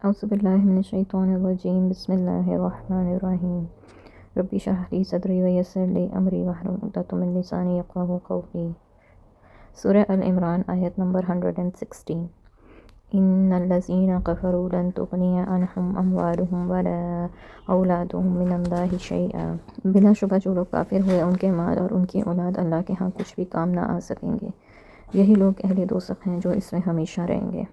اعوذ باللہ من الشیطان الرجیم بسم اللہ الرحمن الرحیم ربی اشرح لی صدری ویسر لی امری واحلل عقدۃ من لسانی یفقہوا قولی۔ سورہ العمران آیت نمبر 116۔ ان الذین کفروا لن تغنی عنہم اموالہم ولا اولادہم من اللہ شیئا، بلا شبہ جو لوگ کافر ہوئے ان کے مال اور ان کی اولاد اللہ کے ہاں کچھ بھی کام نہ آ سکیں گے۔ یہی لوگ اہل دوزخ ہیں جو اس میں ہمیشہ رہیں گے۔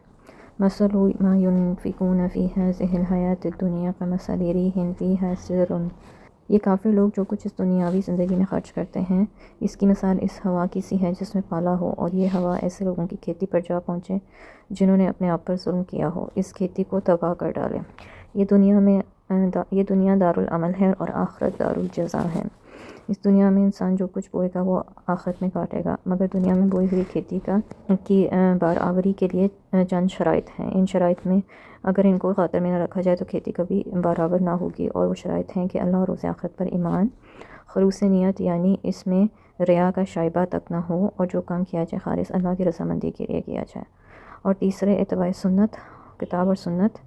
مثل ما ينفقون في هذه الحیاة الدنیا كمثل ريح فيها سر، یہ کافر لوگ جو کچھ اس دنیاوی زندگی میں خرچ کرتے ہیں اس کی مثال اس ہوا کی سی ہے جس میں پالا ہو، اور یہ ہوا ایسے لوگوں کی کھیتی پر جا پہنچے جنہوں نے اپنے آپ پر ظلم کیا ہو، اس کھیتی کو تباہ کر ڈالے۔ یہ دنیا دارالعمل ہے اور آخرت دارالجزا ہے۔ اس دنیا میں انسان جو کچھ بوئے گا وہ آخرت میں کاٹے گا، مگر دنیا میں بوئی ہوئی کھیتی کی بارآوری کے لیے چند شرائط ہیں۔ ان شرائط میں اگر ان کو خاطر میں نہ رکھا جائے تو کھیتی کبھی برآور نہ ہوگی، اور وہ شرائط ہیں کہ اللہ اور روز آخرت پر ایمان، خلوص نیت یعنی اس میں ریا کا شائبہ تک نہ ہو، اور جو کام کیا جائے خالص اللہ کی رضامندی کے لیے کیا جائے، اور تیسرے اتباع سنت، کتاب اور سنت،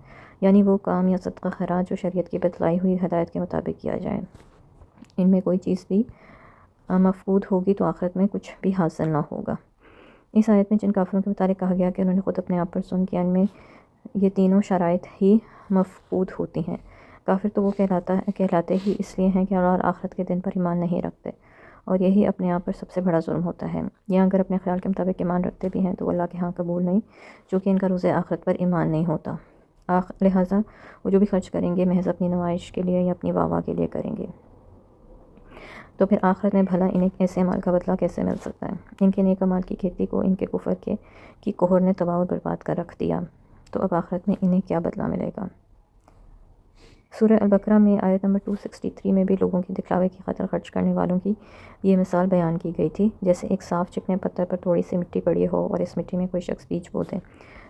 یعنی وہ کام یا صدقہ خیرات جو شریعت کی بتلائی ہوئی ہدایت کے مطابق کیا جائے۔ ان میں کوئی چیز بھی مفقود ہوگی تو آخرت میں کچھ بھی حاصل نہ ہوگا۔ اس آیت میں جن کافروں کے متعلق کہا گیا کہ انہوں نے خود اپنے آپ پر ظلم کیا، ان میں یہ تینوں شرائط ہی مفقود ہوتی ہیں۔ کافر تو وہ کہلاتے ہی اس لیے ہیں کہ اللہ اور آخرت کے دن پر ایمان نہیں رکھتے، اور یہی اپنے آپ پر سب سے بڑا ظلم ہوتا ہے۔ یا اگر اپنے خیال کے مطابق ایمان رکھتے بھی ہیں تو وہ اللہ کے ہاں قبول نہیں، چونکہ ان کا روز آخرت پر ایمان نہیں ہوتا۔ لہٰذا وہ جو بھی خرچ کریں گے محض اپنی نمائش کے لیے یا اپنی واہ کے لیے کریں گے، تو پھر آخرت میں بھلا انہیں ایسے عمل کا بدلہ کیسے مل سکتا ہے؟ ان کے نیک اعمال کی کھیتی کو ان کے کفر کی کوہر نے تباہ و برباد کر رکھ دیا، تو اب آخرت میں انہیں کیا بدلہ ملے گا؟ سورہ البقرہ میں آیت نمبر 263 میں بھی لوگوں کی دکھلاوے کی خاطر خرچ کرنے والوں کی یہ مثال بیان کی گئی تھی، جیسے ایک صاف چکنے پتھر پر تھوڑی سی مٹی پڑی ہو اور اس مٹی میں کوئی شخص بیج بو دے،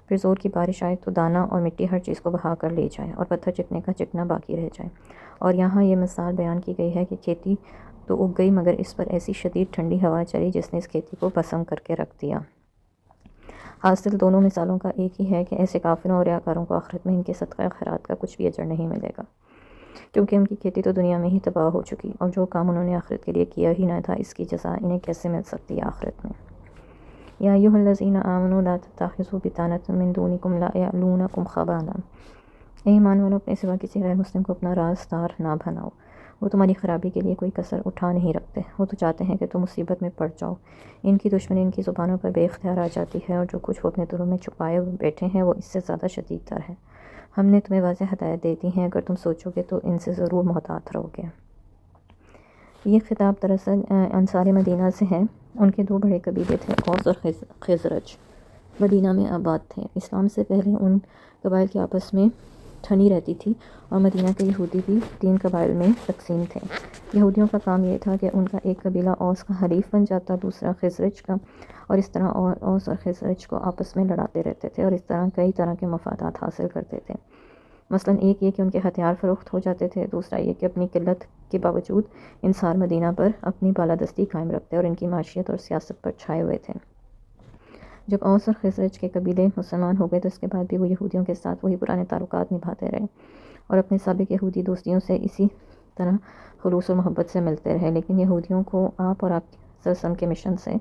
پھر زور کی بارش آئے تو دانہ اور مٹی ہر چیز کو بہا کر لے جائے اور پتھر چکنے کا چکنا باقی رہ جائے۔ اور یہاں یہ مثال بیان کی گئی ہے کہ کھیتی تو اگ گئی مگر اس پر ایسی شدید ٹھنڈی ہوا چلی جس نے اس کھیتی کو بھسم کر کے رکھ دیا۔ حاصل دونوں مثالوں کا ایک ہی ہے کہ ایسے کافروں اور ریاکاروں کو آخرت میں ان کے صدقہ خیرات کا کچھ بھی اجر نہیں ملے گا، کیونکہ ان کی کھیتی تو دنیا میں ہی تباہ ہو چکی، اور جو کام انہوں نے آخرت کے لیے کیا ہی نہ تھا اس کی جزا انہیں کیسے مل سکتی ہے آخرت میں۔ یا ایھا الذین آمنوا لا تتخذوا بطانۃ من دونکم لا یألونکم خبالا، اے ایمان والو اپنے سوا کسی غیر مسلم کو اپنا رازدار نہ بناؤ، وہ تمہاری خرابی کے لیے کوئی کسر اٹھا نہیں رکھتے، وہ تو چاہتے ہیں کہ تم مصیبت میں پڑ جاؤ۔ ان کی دشمنی ان کی زبانوں پر بے اختیار آ جاتی ہے، اور جو کچھ وہ اپنے دلوں میں چھپائے ہوئے بیٹھے ہیں وہ اس سے زیادہ شدید تر ہے۔ ہم نے تمہیں واضح ہدایت دے دی ہیں، اگر تم سوچو گے تو ان سے ضرور محتاط رہو گے۔ یہ خطاب دراصل انصار مدینہ سے ہے۔ ان کے دو بڑے قبیلے تھے، اوس اور خزرج، مدینہ میں آباد تھے۔ اسلام سے پہلے ان قبائل کی آپس میں ٹھنی رہتی تھی، اور مدینہ کے یہودی بھی 3 قبائل میں تقسیم تھے۔ یہودیوں کا کام یہ تھا کہ ان کا ایک قبیلہ اوس کا حلیف بن جاتا، دوسرا خزرج کا، اور اس طرح اوس اور خزرج کو آپس میں لڑاتے رہتے تھے، اور اس طرح کئی طرح کے مفادات حاصل کرتے تھے۔ مثلاً ایک یہ کہ ان کے ہتھیار فروخت ہو جاتے تھے، دوسرا یہ کہ اپنی قلت کے باوجود انصار مدینہ پر اپنی بالادستی قائم رکھتے اور ان کی معیشت اور سیاست پر چھائے ہوئے تھے۔ جب اوس اور خزرج کے قبیلے مسلمان ہو گئے تو اس کے بعد بھی وہ یہودیوں کے ساتھ وہی پرانے تعلقات نبھاتے رہے، اور اپنے سابق یہودی دوستیوں سے اسی طرح خلوص اور محبت سے ملتے رہے، لیکن یہودیوں کو آپ اور آپ کے وسلم کے مشن سے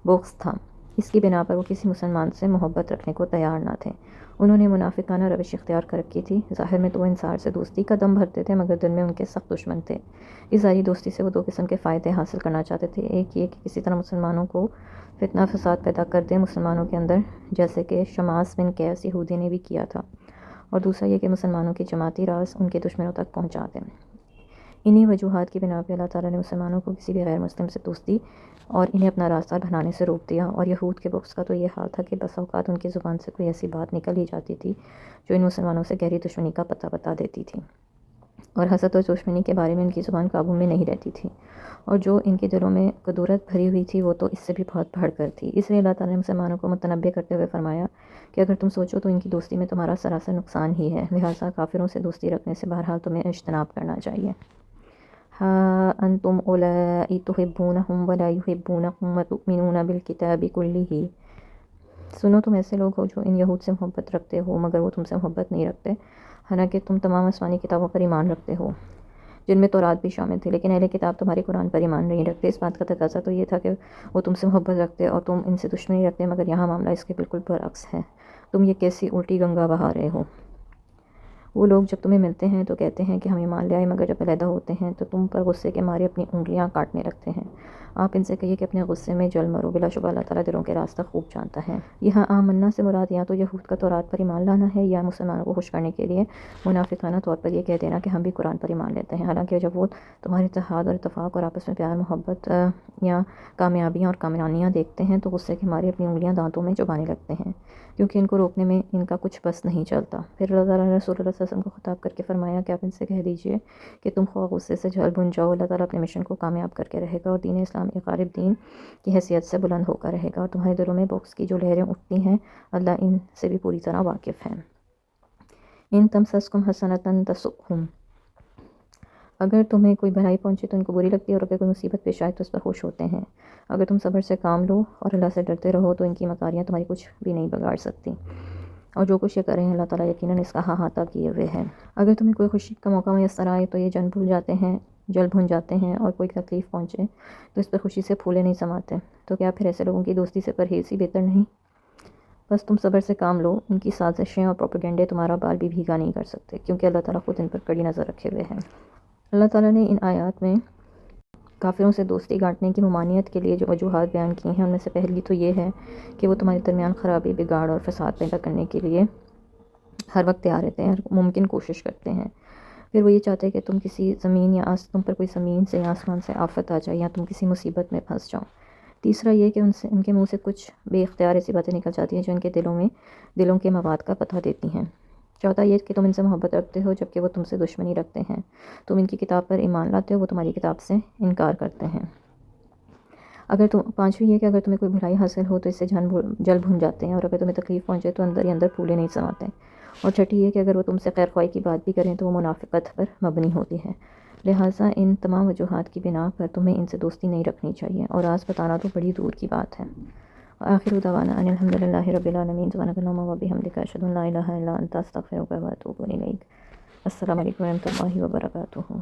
بغض تھا۔ اس کی بنا پر وہ کسی مسلمان سے محبت رکھنے کو تیار نہ تھے۔ انہوں نے منافقانہ روش اختیار کر رکھی تھی، ظاہر میں تو وہ انصار سے دوستی کا دم بھرتے تھے مگر دل میں ان کے سخت دشمن تھے۔ اس ظاہری دوستی سے وہ 2 قسم کے فائدے حاصل کرنا چاہتے تھے، ایک یہ کہ کسی طرح مسلمانوں کو فتنہ فساد پیدا کر دیں مسلمانوں کے اندر، جیسے کہ شماس بن قیس یہودی نے بھی کیا تھا، اور دوسرا یہ کہ مسلمانوں کی جماعتی راز ان کے دشمنوں تک پہنچا دیں۔ انہی وجوہات کی بنا پہ اللہ تعالیٰ نے مسلمانوں کو کسی بھی غیر مسلم سے دوستی اور انہیں اپنا راستہ بنانے سے روک دیا، اور یہود کے بغض کا تو یہ حال تھا کہ بسا اوقات ان کی زبان سے کوئی ایسی بات نکل ہی جاتی تھی جو ان مسلمانوں سے گہری دشمنی کا پتہ بتا دیتی تھی، اور حسد اور دشمنی کے بارے میں ان کی زبان قابو میں نہیں رہتی تھی، اور جو ان کے دلوں میں کدورت بھری ہوئی تھی وہ تو اس سے بھی بہت بڑھ کر تھی۔ اس لیے اللہ تعالیٰ نے مسلمانوں کو متنبہ کرتے ہوئے فرمایا کہ اگر تم سوچو تو ان کی دوستی میں تمہارا سراسر نقصان ہی ہے، لہٰذا کافروں سے دوستی رکھنے سے بہرحال تمہیں اجتناب کرنا چاہیے۔ ہا انتم اولائی تحبونہم ولا یحبونکم وتؤمنون بالکتاب کلہ، سنو تم ایسے لوگ ہو جو ان یہود سے محبت رکھتے ہو مگر وہ تم سے محبت نہیں رکھتے، حالانکہ تم تمام آسمانی کتابوں پر ایمان رکھتے ہو جن میں تورات بھی شامل تھی، لیکن اہل کتاب تمہارے قرآن پر ایمان نہیں رکھتے۔ اس بات کا تقاضا تو یہ تھا کہ وہ تم سے محبت رکھتے اور تم ان سے دشمنی رکھتے، مگر یہاں معاملہ اس کے بالکل برعکس ہے۔ تم یہ کیسی الٹی گنگا بہا رہے ہو؟ وہ لوگ جب تمہیں ملتے ہیں تو کہتے ہیں کہ ہم ایمان لے آئے، مگر جب علیحدہ ہوتے ہیں تو تم پر غصے کے مارے اپنی انگلیاں کاٹنے لگتے ہیں۔ آپ ان سے کہیے کہ اپنے غصے میں جل مرو، بلا شبہ اللہ تعالیٰ دلوں کے راستہ خوب جانتا ہے۔ یہاں آمنا سے مراد یا تو یہود کا تورات پر ایمان لانا ہے یا مسلمانوں کو خوش کرنے کے لیے منافقانہ طور پر یہ کہہ دینا کہ ہم بھی قرآن پر ایمان لیتے ہیں، حالانکہ جب وہ تمہارے اتحاد اور اتفاق اور آپس میں پیار محبت یا کامیابیاں اور کامرانیاں دیکھتے ہیں تو غصے کے مارے اپنی انگلیاں دانتوں میں چبانے لگتے ہیں، کیونکہ ان کو روکنے میں ان کا کچھ بس نہیں چلتا۔ پھر اللہ تعالیٰ نے رسول اللہ صلی اللہ علیہ وسلم کو خطاب کر کے فرمایا کہ آپ ان سے کہہ دیجئے کہ تم خواہ غصے سے جھل بھن جاؤ، اللہ تعالیٰ اپنے مشن کو کامیاب کر کے رہے گا اور دین اسلام ایک غالب دین کی حیثیت سے بلند ہو کر رہے گا، اور تمہارے دلوں میں بغض کی جو لہریں اٹھتی ہیں اللہ ان سے بھی پوری طرح واقف ہے۔ ان تمسسکم حسنۃ تسؤہم، اگر تمہیں کوئی بھلائی پہنچے تو ان کو بری لگتی ہے، اور اگر کوئی مصیبت پیش آئے تو اس پر خوش ہوتے ہیں۔ اگر تم صبر سے کام لو اور اللہ سے ڈرتے رہو تو ان کی مکاریاں تمہاری کچھ بھی نہیں بگاڑ سکتی، اور جو کچھ یہ کریں اللہ تعالیٰ یقیناً اس کا احاطہ کیے ہوئے ہے۔ اگر تمہیں کوئی خوشی کا موقع میسر آئے تو یہ جل بھن جاتے ہیں، اور کوئی تکلیف پہنچے تو اس پر خوشی سے پھولے نہیں سماتے، تو کیا پھر ایسے لوگوں کی دوستی سے پرہیز ہی بہتر نہیں؟ بس تم صبر سے کام لو، ان کی سازشیں اور پروپیگنڈے تمہارا بال بھی بھیگا نہیں کر سکتے، کیونکہ اللہ تعالیٰ خود ان پر کڑی نظر رکھے ہوئے ہیں۔ اللہ تعالیٰ نے ان آیات میں کافروں سے دوستی گانٹنے کی ممانعت کے لیے جو وجوہات بیان کی ہیں ان میں سے پہلی تو یہ ہے کہ وہ تمہارے درمیان خرابی، بگاڑ اور فساد پیدا کرنے کے لیے ہر وقت تیار رہتے ہیں، ہر ممکن کوشش کرتے ہیں۔ پھر وہ یہ چاہتے ہیں کہ تم پر کوئی زمین سے یا آسمان سے آفت آ جائے یا تم کسی مصیبت میں پھنس جاؤ۔ تیسرا یہ کہ ان کے منہ سے کچھ بے اختیار ایسی باتیں نکل جاتی ہیں جو ان کے دلوں کے مواد کا پتہ دیتی ہیں۔ چوتھا یہ کہ تم ان سے محبت رکھتے ہو جبکہ وہ تم سے دشمنی رکھتے ہیں، تم ان کی کتاب پر ایمان لاتے ہو، وہ تمہاری کتاب سے انکار کرتے ہیں۔ پانچویں یہ کہ اگر تمہیں کوئی بھلائی حاصل ہو تو اس سے جل بھن جاتے ہیں، اور اگر تمہیں تکلیف پہنچے تو اندر ہی اندر پھولے نہیں سماتے۔ اور چھٹی یہ کہ اگر وہ تم سے خیر خواہی کی بات بھی کریں تو وہ منافقت پر مبنی ہوتی ہے، لہٰذا ان تمام وجوہات کی بنا پر تمہیں ان سے دوستی نہیں رکھنی چاہیے، اور راز بتانا تو بڑی دور کی بات ہے۔ وآخر دعوانا ان الحمد للہ رب العالمین، سبحانک اللہم وبحمدک، اشہد ان لا الہ الا انت، استغفرک واتوب الیک۔ السلام علیکم ورحمۃ اللہ وبرکاتہ۔